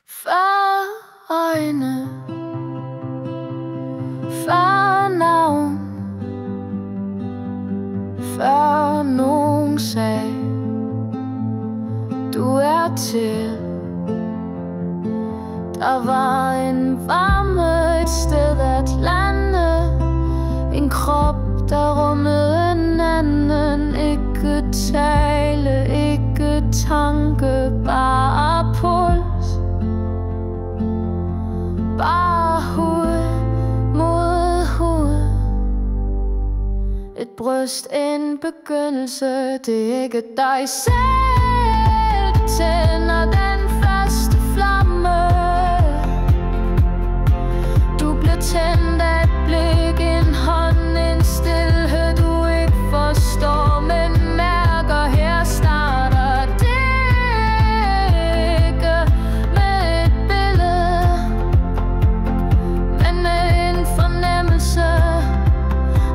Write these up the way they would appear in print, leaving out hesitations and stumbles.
Før øjne, før navn, før nogen sagde du er til. Der var en varme et sted at lande, en krop der rummede en anden. Ikke tale, ikke tanke, bare puls, bare hud mod hud. Et bryst, en begyndelse, det er ikke dig selv, der tænder den første flamme. Du bliver tændt af et blik, en hånd, en stilhed du ikke forstår, men mærker her starter det ikke med et billede, men med en fornemmelse.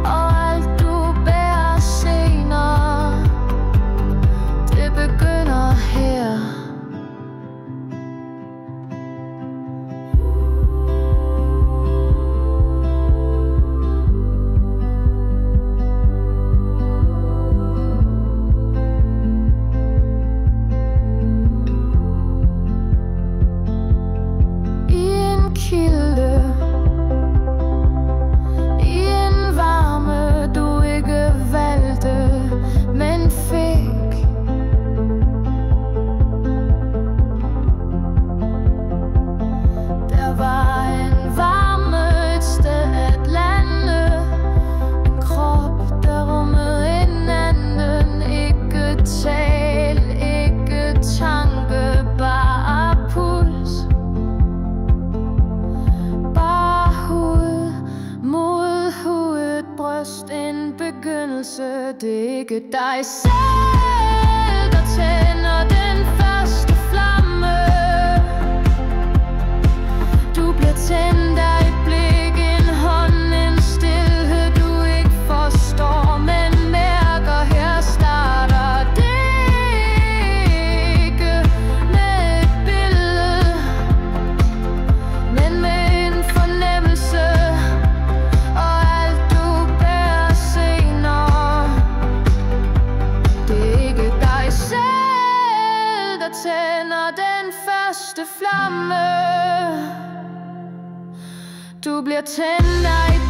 Og alt du bærer senere, det begynder her. Kilde i en varme du ikke valgte, men fik. Der var en varme et sted at lande, en krop der rummede en anden. Ikke tale, ikke tanke, bare puls, en begyndelse. Det er ikke dig selv, der tænder den første flamme. Du bliver tændt af et blik, en hånd, en stilhed du ikke forstår, men mærker her starter det ikke med et billede, men med en fornemmelse. Tænder den første flamme. Du bliver tændt af